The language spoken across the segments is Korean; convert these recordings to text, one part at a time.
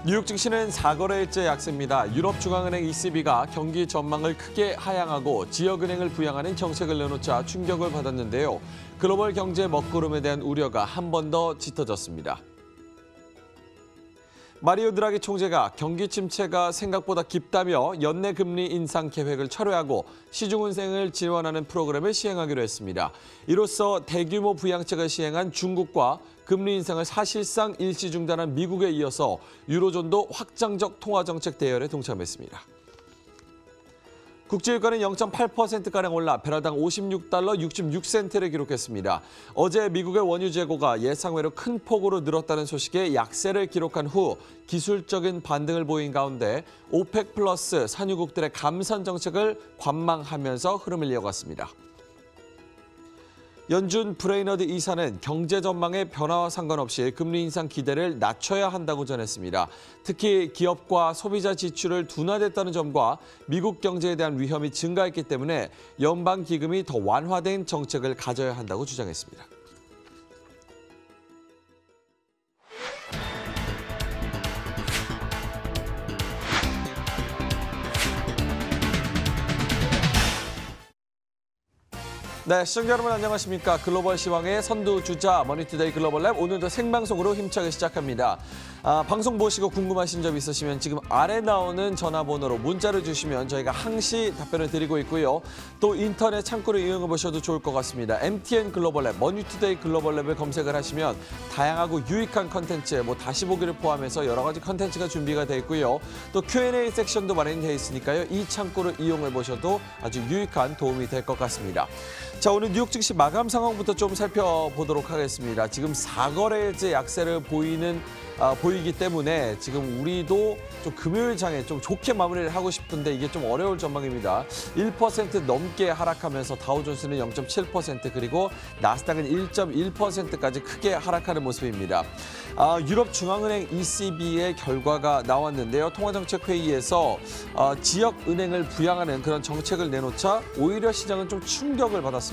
뉴욕 증시는 4거래일째 약세입니다. 유럽중앙은행 ECB가 경기 전망을 크게 하향하고 지역은행을 부양하는 정책을 내놓자 충격을 받았는데요. 글로벌 경제 먹구름에 대한 우려가 한 번 더 짙어졌습니다. 마리오 드라기 총재가 경기 침체가 생각보다 깊다며 연내 금리 인상 계획을 철회하고 시중은행을 지원하는 프로그램을 시행하기로 했습니다. 이로써 대규모 부양책을 시행한 중국과 금리 인상을 사실상 일시 중단한 미국에 이어서 유로존도 확장적 통화정책 대열에 동참했습니다. 국제유가는 0.8%가량 올라 배럴당 56달러 66센트를 기록했습니다. 어제 미국의 원유 재고가 예상외로 큰 폭으로 늘었다는 소식에 약세를 기록한 후 기술적인 반등을 보인 가운데 오펙 플러스 산유국들의 감산 정책을 관망하면서 흐름을 이어갔습니다. 연준 브레이너드 이사는 경제 전망의 변화와 상관없이 금리 인상 기대를 낮춰야 한다고 전했습니다. 특히 기업과 소비자 지출을 둔화됐다는 점과 미국 경제에 대한 위험이 증가했기 때문에 연방기금이 더 완화된 정책을 가져야 한다고 주장했습니다. 네, 시청자 여러분 안녕하십니까. 글로벌 시황의 선두주자 머니투데이 글로벌랩 오늘도 생방송으로 힘차게 시작합니다. 방송 보시고 궁금하신 점 있으시면 지금 아래 나오는 전화번호로 문자를 주시면 저희가 항시 답변을 드리고 있고요. 또 인터넷 창구를 이용해 보셔도 좋을 것 같습니다. MTN 글로벌랩, 머니투데이 글로벌랩을 검색을 하시면 다양하고 유익한 컨텐츠, 다시 보기를 포함해서 여러 가지 컨텐츠가 준비가 되어 있고요. 또 Q&A 섹션도 마련되어 있으니까요. 이 창구를 이용해 보셔도 아주 유익한 도움이 될 것 같습니다. 자, 오늘 뉴욕 증시 마감 상황부터 좀 살펴보도록 하겠습니다. 지금 4거래일째 약세를 보이기 때문에 지금 우리도 좀 금요일 장에 좀 좋게 마무리를 하고 싶은데 이게 좀 어려울 전망입니다. 1% 넘게 하락하면서 다우존스는 0.7% 그리고 나스닥은 1.1%까지 크게 하락하는 모습입니다. 유럽중앙은행 ECB의 결과가 나왔는데요. 통화정책회의에서 지역은행을 부양하는 그런 정책을 내놓자 오히려 시장은 좀 충격을 받았습니다.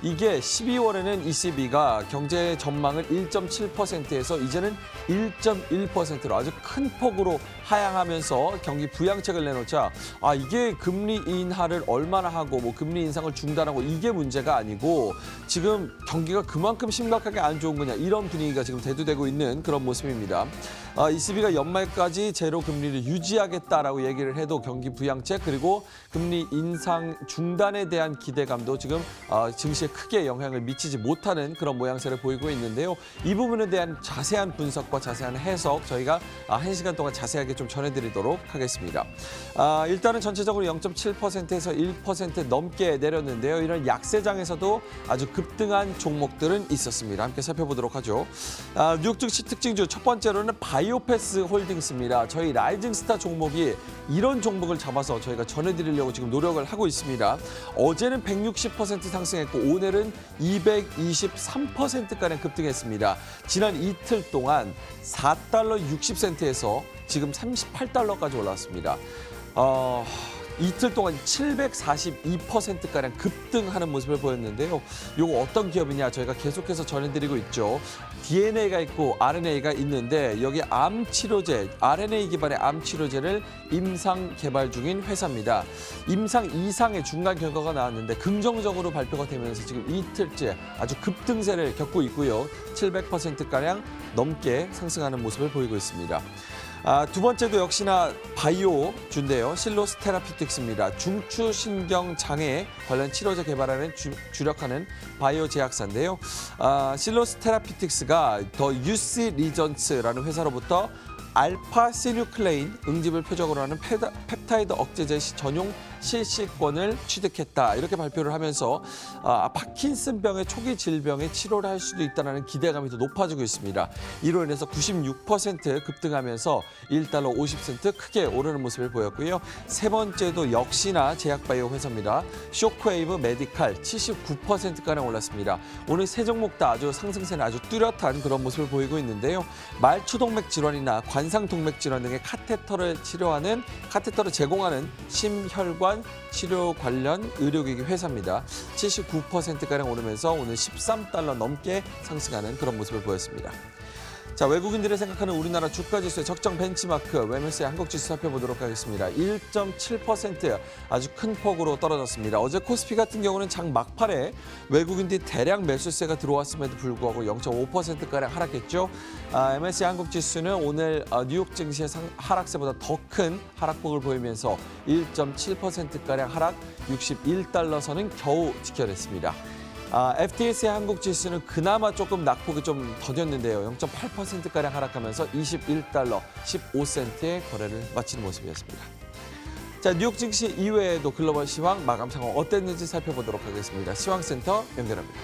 이게 12월에는 ECB가 경제 전망을 1.7%에서 이제는 1.1%로 아주 큰 폭으로 하향하면서 경기 부양책을 내놓자 이게 금리 인하를 얼마나 하고 금리 인상을 중단하고 이게 문제가 아니고 지금 경기가 그만큼 심각하게 안 좋은 거냐 이런 분위기가 지금 대두되고 있는 그런 모습입니다. ECB가 연말까지 제로 금리를 유지하겠다라고 얘기를 해도 경기 부양책 그리고 금리 인상 중단에 대한 기대감도 지금 증시에 크게 영향을 미치지 못하는 그런 모양새를 보이고 있는데요. 이 부분에 대한 자세한 분석과 자세한 해석 저희가 1시간 동안 자세하게 좀 전해드리도록 하겠습니다. 일단은 전체적으로 0.7%에서 1% 넘게 내렸는데요. 이런 약세장에서도 아주 급등한 종목들은 있었습니다. 함께 살펴보도록 하죠. 뉴욕 증시 특징주 첫 번째로는 바이오패스 홀딩스입니다. 저희 라이징스타 종목이 이런 종목을 잡아서 저희가 전해드리려고 지금 노력을 하고 있습니다. 어제는 160% 상승했고 오늘은 223%가량 급등했습니다. 지난 이틀 동안 4달러 60센트에서 지금 38달러까지 올라왔습니다. 이틀 동안 742%가량 급등하는 모습을 보였는데요. 이거 어떤 기업이냐 저희가 계속해서 전해드리고 있죠. DNA가 있고 RNA가 있는데 여기 암 치료제, RNA 기반의 암 치료제를 임상 개발 중인 회사입니다. 임상 2상의 중간 결과가 나왔는데 긍정적으로 발표가 되면서 지금 이틀째 아주 급등세를 겪고 있고요. 700%가량 넘게 상승하는 모습을 보이고 있습니다. 두 번째도 역시나 바이오주인데요. 실로스 테라피틱스입니다. 중추신경장애 관련 치료제 개발하는 주력하는 바이오 제약사인데요. 실로스 테라피틱스가 더 유시 리전스라는 회사로부터 알파시뉴클레인 응집을 표적으로 하는 펩타이드 억제제 전용 실시권을 취득했다. 이렇게 발표를 하면서 파킨슨병의 초기 질병의 치료를 할 수도 있다는 기대감이 더 높아지고 있습니다. 이로 인해서 96% 급등하면서 1달러 50센트 크게 오르는 모습을 보였고요. 세 번째도 역시나 제약바이오 회사입니다. 쇼크웨이브 메디칼 79%가량 올랐습니다. 오늘 세 종목 다 아주 상승세는 아주 뚜렷한 그런 모습을 보이고 있는데요. 말초동맥 질환이나 관상동맥 질환 등의 카테터를 제공하는 심혈관 치료 관련 의료기기 회사입니다. 79%가량 오르면서 오늘 13달러 넘게 상승하는 그런 모습을 보였습니다. 자, 외국인들이 생각하는 우리나라 주가지수의 적정 벤치마크, MSCI 한국지수 살펴보도록 하겠습니다. 1.7% 아주 큰 폭으로 떨어졌습니다. 어제 코스피 같은 경우는 장 막판에 외국인들이 대량 매수세가 들어왔음에도 불구하고 0.5%가량 하락했죠. MSCI 한국지수는 오늘 뉴욕 증시의 하락세보다 더 큰 하락폭을 보이면서 1.7%가량 하락, 61달러 선은 겨우 지켜냈습니다. FTS의 한국 지수는 그나마 조금 낙폭이 좀 더뎠는데요. 0.8%가량 하락하면서 21달러 15센트의 거래를 마치는 모습이었습니다. 자, 뉴욕 증시 이외에도 글로벌 시황 마감 상황 어땠는지 살펴보도록 하겠습니다. 시황센터 연결합니다.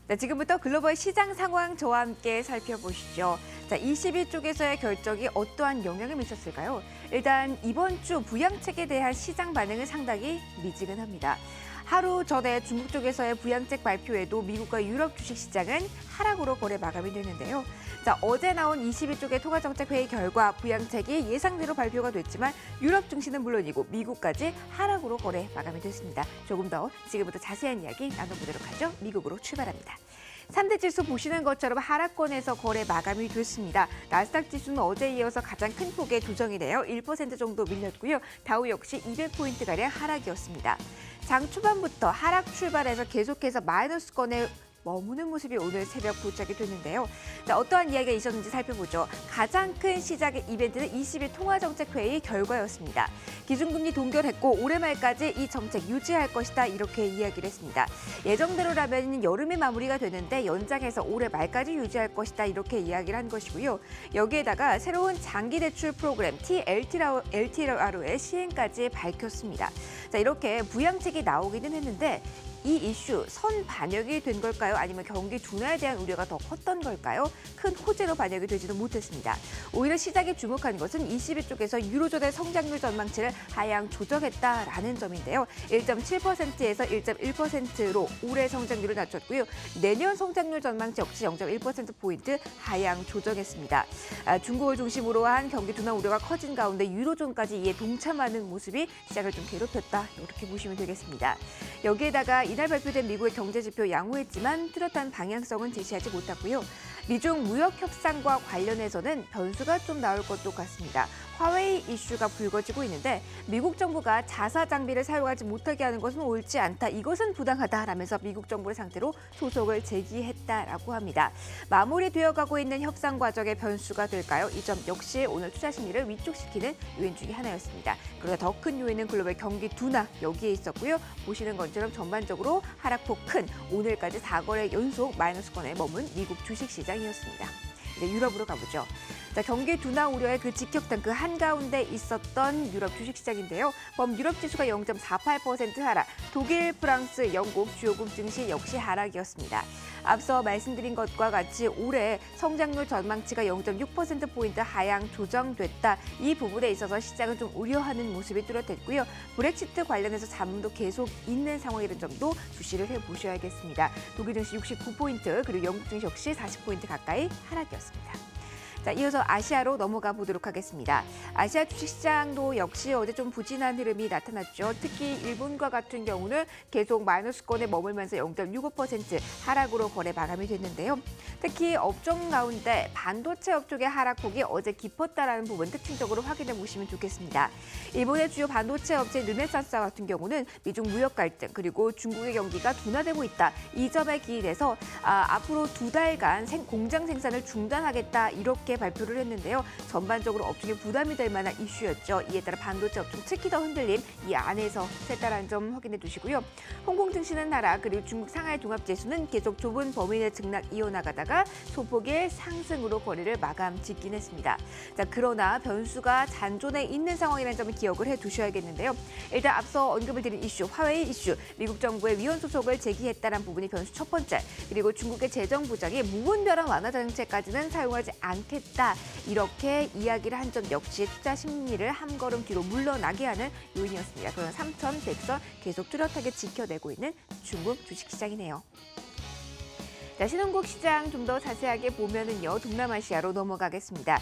자, 지금부터 글로벌 시장 상황 저와 함께 살펴보시죠. 자, 22쪽에서의 결정이 어떠한 영향을 미쳤을까요? 일단 이번 주 부양책에 대한 시장 반응은 상당히 미지근합니다. 하루 전에 중국 쪽에서의 부양책 발표에도 미국과 유럽 주식시장은 하락으로 거래 마감이 됐는데요. 자, 어제 나온 22쪽의 통화정책회의 결과 부양책이 예상대로 발표가 됐지만 유럽 증시는 물론이고 미국까지 하락으로 거래 마감이 됐습니다. 조금 더 지금부터 자세한 이야기 나눠보도록 하죠. 미국으로 출발합니다. 3대 지수 보시는 것처럼 하락권에서 거래 마감이 됐습니다. 나스닥 지수는 어제에 이어서 가장 큰 폭의 조정이네요. 1% 정도 밀렸고요. 다우 역시 200포인트가량 하락이었습니다. 장 초반부터 하락 출발해서 계속해서 마이너스권에 머무는 모습이 오늘 새벽 도착이 됐는데요. 자, 어떠한 이야기가 있었는지 살펴보죠. 가장 큰 시작의 이벤트는 22 통화정책회의 결과였습니다. 기준금리 동결했고 올해 말까지 이 정책 유지할 것이다 이렇게 이야기를 했습니다. 예정대로라면 여름에 마무리가 되는데 연장해서 올해 말까지 유지할 것이다 이렇게 이야기를 한 것이고요. 여기에다가 새로운 장기대출 프로그램 TLTRO의 시행까지 밝혔습니다. 자, 이렇게 부양책이 나오기는 했는데 이 이슈 선 반영이 된 걸까요? 아니면 경기 둔화에 대한 우려가 더 컸던 걸까요? 큰 호재로 반영이 되지는 못했습니다. 오히려 시장이 주목한 것은 22쪽에서 유로존의 성장률 전망치를 하향 조정했다라는 점인데요. 1.7%에서 1.1%로 올해 성장률을 낮췄고요. 내년 성장률 전망치 역시 0.1%포인트 하향 조정했습니다. 중국을 중심으로 한 경기 둔화 우려가 커진 가운데 유로존까지 이에 동참하는 모습이 시장을 좀 괴롭혔다. 이렇게 보시면 되겠습니다. 여기에다가 이날 발표된 미국의 경제지표 양호했지만 뚜렷한 방향성은 제시하지 못했고요. 미중 무역 협상과 관련해서는 변수가 좀 나올 것도 같습니다. 화웨이 이슈가 불거지고 있는데 미국 정부가 자사 장비를 사용하지 못하게 하는 것은 옳지 않다. 이것은 부당하다라면서 미국 정부를 상대로 소송을 제기했다라고 합니다. 마무리되어가고 있는 협상 과정의 변수가 될까요? 이 점 역시 오늘 투자 심리를 위축시키는 요인 중에 하나였습니다. 그러나 더 큰 요인은 글로벌 경기 둔화 여기에 있었고요. 보시는 것처럼 전반적으로 하락폭 큰 오늘까지 4거래 연속 마이너스권에 머문 미국 주식시장이었습니다. 이제 유럽으로 가보죠. 자, 경기 둔화 우려의 그 직격탄 그 한가운데 있었던 유럽 주식시장인데요. 범유럽 지수가 0.48% 하락, 독일, 프랑스, 영국 주요국 증시 역시 하락이었습니다. 앞서 말씀드린 것과 같이 올해 성장률 전망치가 0.6%포인트 하향 조정됐다. 이 부분에 있어서 시장은 좀 우려하는 모습이 뚜렷했고요. 브렉시트 관련해서 잡음도 계속 있는 상황이라는 점도 주시를 해보셔야겠습니다. 독일 증시 69포인트, 그리고 영국 증시 역시 40포인트 가까이 하락이었습니다. 자, 이어서 아시아로 넘어가 보도록 하겠습니다. 아시아 주식시장도 역시 어제 좀 부진한 흐름이 나타났죠. 특히 일본과 같은 경우는 계속 마이너스권에 머물면서 0.65% 하락으로 거래 마감이 됐는데요. 특히 업종 가운데 반도체 업종의 하락폭이 어제 깊었다라는 부분 특징적으로 확인해 보시면 좋겠습니다. 일본의 주요 반도체 업체 르네상스와 같은 경우는 미중 무역 갈등 그리고 중국의 경기가 둔화되고 있다. 이 점에 기인해서 앞으로 2달간 공장 생산을 중단하겠다 이렇게 발표를 했는데요. 전반적으로 업종에 부담이 될 만한 이슈였죠. 이에 따라 반도체 업종 특히 더 흔들림 이 안에서 셌다라는 점 확인해 두시고요. 홍콩 증시는 하락 그리고 중국 상하이 종합지수는 계속 좁은 범위 내 등락 이어나가다가 소폭의 상승으로 거래를 마감 짓긴 했습니다. 자, 그러나 변수가 잔존해 있는 상황이라는 점을 기억을 해 두셔야겠는데요. 일단 앞서 언급을 드린 이슈, 화웨이 이슈, 미국 정부의 위헌 소송을 제기했다는 부분이 변수 첫 번째, 그리고 중국의 재정 부장이 무분별한 완화 정책까지는 사용하지 않겠다. 이렇게 이야기를 한 점 역시 투자 심리를 한 걸음 뒤로 물러나게 하는 요인이었습니다. 그러나 3,100선 계속 뚜렷하게 지켜내고 있는 중국 주식시장이네요. 자, 신흥국 시장 좀 더 자세하게 보면은요, 동남아시아로 넘어가겠습니다.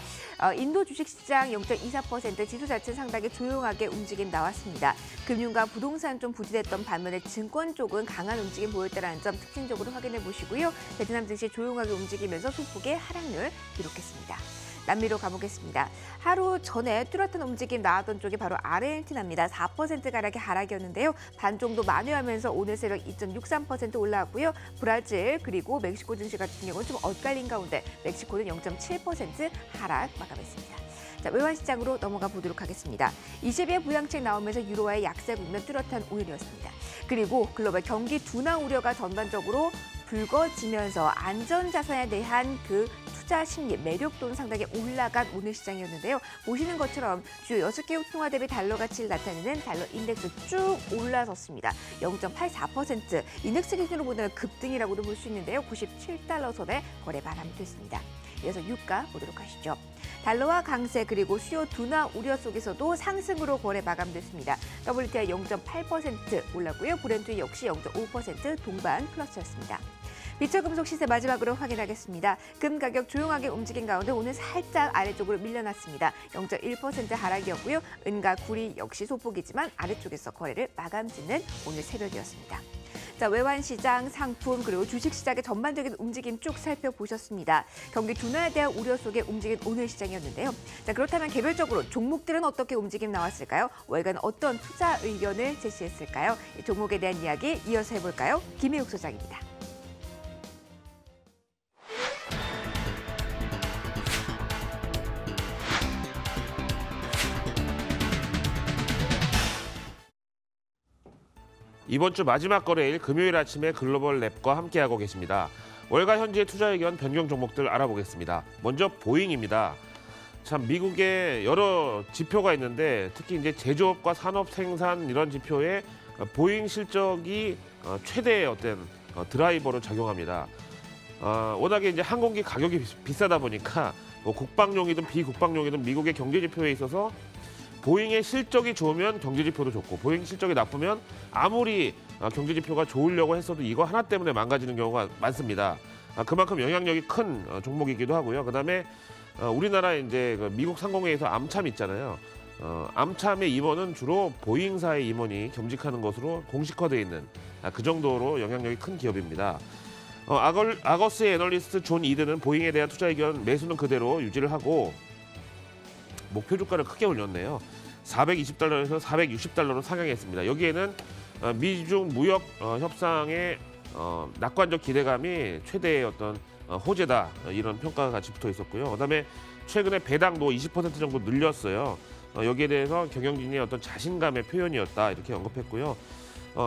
인도 주식시장 0.24% 지수 자체 상당히 조용하게 움직임 나왔습니다. 금융과 부동산 좀 부진했던 반면에 증권 쪽은 강한 움직임 보였다는 점 특징적으로 확인해 보시고요. 베트남 증시 조용하게 움직이면서 소폭의 하락률 기록했습니다. 남미로 가보겠습니다. 하루 전에 뚜렷한 움직임 나왔던 쪽이 바로 아르헨티나입니다. 4%가량의 하락이었는데요. 반 정도 만회하면서 오늘 세력 2.63% 올라왔고요. 브라질 그리고 멕시코 증시 같은 경우는 좀 엇갈린 가운데 멕시코는 0.7% 하락 마감했습니다. 자, 외환 시장으로 넘어가 보도록 하겠습니다. 20일 부양책 나오면서 유로화의 약세 국면 뚜렷한 오늘이었습니다. 그리고 글로벌 경기 둔화 우려가 전반적으로 불거지면서 안전자산에 대한 그 투자 심리, 매력도는 상당히 올라간 오늘 시장이었는데요. 보시는 것처럼 주요 6개 통화 대비 달러 가치를 나타내는 달러 인덱스 쭉 올라섰습니다. 0.84% 인덱스 기준으로 보면 급등이라고도 볼 수 있는데요. 97달러 선에 거래 마감됐습니다. 이어서 유가 보도록 하시죠. 달러와 강세 그리고 수요 둔화 우려 속에서도 상승으로 거래 마감됐습니다. WTI 0.8% 올랐고요. 브렌트 역시 0.5% 동반 플러스였습니다. 비철금속 시세 마지막으로 확인하겠습니다. 금 가격 조용하게 움직인 가운데 오늘 살짝 아래쪽으로 밀려났습니다. 0.1% 하락이었고요. 은과 구리 역시 소폭이지만 아래쪽에서 거래를 마감짓는 오늘 새벽이었습니다. 자, 외환 시장, 상품 그리고 주식 시장의 전반적인 움직임 쭉 살펴보셨습니다. 경기 둔화에 대한 우려 속에 움직인 오늘 시장이었는데요. 자, 그렇다면 개별적으로 종목들은 어떻게 움직임 나왔을까요? 월간 어떤 투자 의견을 제시했을까요? 이 종목에 대한 이야기 이어서 해볼까요? 김혜욱 소장입니다. 이번 주 마지막 거래일 금요일 아침에 글로벌 랩과 함께하고 계십니다. 월가 현지의 투자 의견 변경 종목들 알아보겠습니다. 먼저 보잉입니다. 참 미국에 여러 지표가 있는데 특히 이제 제조업과 산업 생산 이런 지표에 보잉 실적이 최대의 어떤 드라이버로 작용합니다. 워낙에 이제 항공기 가격이 비싸다 보니까 뭐 국방용이든 비국방용이든 미국의 경제 지표에 있어서 보잉의 실적이 좋으면 경제지표도 좋고 보잉 실적이 나쁘면 아무리 경제지표가 좋으려고 했어도 이거 하나 때문에 망가지는 경우가 많습니다. 그만큼 영향력이 큰 종목이기도 하고요. 그다음에 우리나라 이제 미국 상공회에서 암참 있잖아요. 암참의 임원은 주로 보잉사의 임원이 겸직하는 것으로 공식화되어 있는 그 정도로 영향력이 큰 기업입니다. 아거스의 애널리스트 존 이드는 보잉에 대한 투자 의견 매수는 그대로 유지를 하고 목표 주가를 크게 올렸네요. 420달러에서 460달러로 상향했습니다. 여기에는 미중 무역 협상의 낙관적 기대감이 최대의 어떤 호재다 이런 평가가 같이 붙어 있었고요. 그다음에 최근에 배당도 20% 정도 늘렸어요. 여기에 대해서 경영진의 어떤 자신감의 표현이었다 이렇게 언급했고요.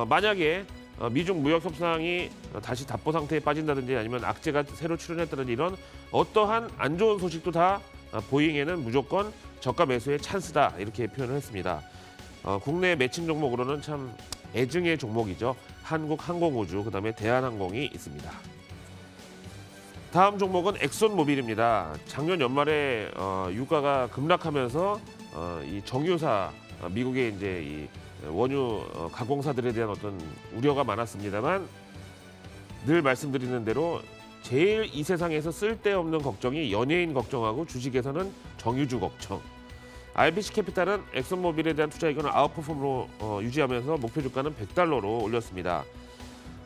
만약에 미중 무역 협상이 다시 답보 상태에 빠진다든지 아니면 악재가 새로 출현했다든지 이런 어떠한 안 좋은 소식도 다 보잉에는 무조건 저가 매수의 찬스다 이렇게 표현을 했습니다. 국내 매칭 종목으로는 참 애증의 종목이죠. 한국항공우주 그다음에 대한항공이 있습니다. 다음 종목은 엑손모빌입니다. 작년 연말에 유가가 급락하면서 이 정유사 미국의 이제 이 원유 가공사들에 대한 어떤 우려가 많았습니다만 늘 말씀드리는 대로 제일 이 세상에서 쓸데없는 걱정이 연예인 걱정하고 주식에서는 정유주 걱정. RBC 캐피탈은 엑슨모빌에 대한 투자 의견을 아웃퍼폼으로 유지하면서 목표 주가는 100달러로 올렸습니다.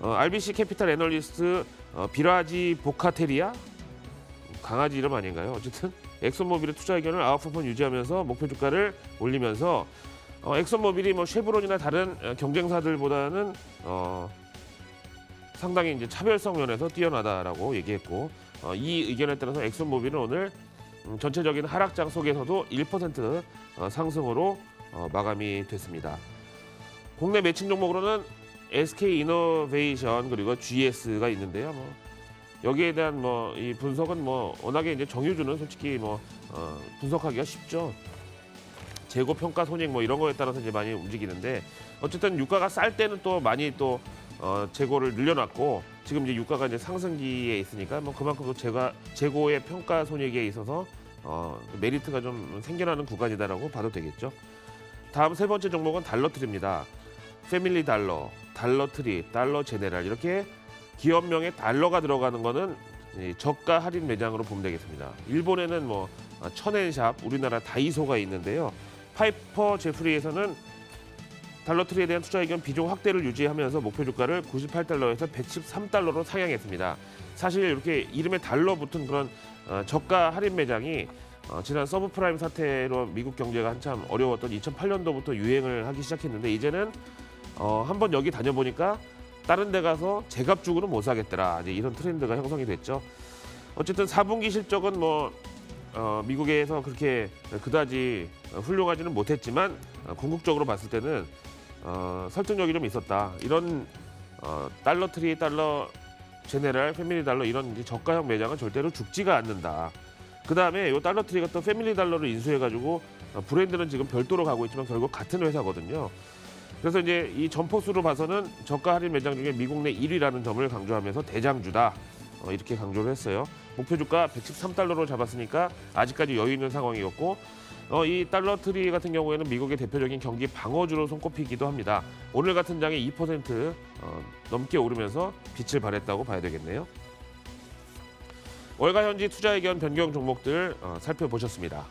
RBC 캐피탈 애널리스트 비라지 보카테리아? 강아지 이름 아닌가요? 어쨌든 엑슨모빌의 투자 의견을 아웃퍼폼 유지하면서 목표 주가를 올리면서 엑슨모빌이 뭐 쉐브론이나 다른 경쟁사들보다는 상당히 이제 차별성 면에서 뛰어나다라고 얘기했고 이 의견에 따라서 엑슨모빌은 오늘 전체적인 하락장 속에서도 1% 상승으로 마감이 됐습니다. 국내 매칭 종목으로는 SK이노베이션 그리고 GS가 있는데요. 여기에 대한 이 분석은 워낙에 이제 정유주는 솔직히 분석하기가 쉽죠. 재고 평가 손익 이런 거에 따라서 이제 많이 움직이는데 어쨌든 유가가 쌀 때는 또 많이 또 재고를 늘려놨고 지금 이제 유가가 이제 상승기에 있으니까 그만큼 또 재고의 평가 손익에 있어서 메리트가 좀 생겨나는 구간이다라고 봐도 되겠죠. 다음 세 번째 종목은 달러트리입니다. 패밀리 달러, 달러트리, 달러 제네랄 이렇게 기업명에 달러가 들어가는 거는 이 저가 할인 매장으로 보면 되겠습니다. 일본에는 뭐 천엔샵, 우리나라 다이소가 있는데요. 파이퍼 제프리에서는 달러트리에 대한 투자 의견 비중 확대를 유지하면서 목표 주가를 98달러에서 113달러로 상향했습니다. 사실 이렇게 이름에 달러 붙은 그런 저가 할인 매장이 지난 서브프라임 사태로 미국 경제가 한참 어려웠던 2008년도부터 유행을 하기 시작했는데 이제는 한번 여기 다녀보니까 다른 데 가서 제값 주고는 못 사겠더라. 이제 이런 트렌드가 형성이 됐죠. 어쨌든 4분기 실적은 미국에서 그렇게 그다지 훌륭하지는 못했지만 궁극적으로 봤을 때는 설득력이 좀 있었다. 이런 달러트리, 달러 제네럴, 패밀리 달러 이런 이제 저가형 매장은 절대로 죽지가 않는다. 그다음에 이 달러트리가 또 패밀리 달러를 인수해가지고 브랜드는 지금 별도로 가고 있지만 결국 같은 회사거든요. 그래서 이제 이 점포수로 봐서는 저가 할인 매장 중에 미국 내 1위라는 점을 강조하면서 대장주다. 이렇게 강조를 했어요. 목표 주가 113달러로 잡았으니까 아직까지 여유 있는 상황이었고 이 달러트리 같은 경우에는 미국의 대표적인 경기 방어주로 손꼽히기도 합니다. 오늘 같은 장에 2% 넘게 오르면서 빛을 발했다고 봐야 되겠네요. 월가 현지 투자 의견 변경 종목들 살펴보셨습니다.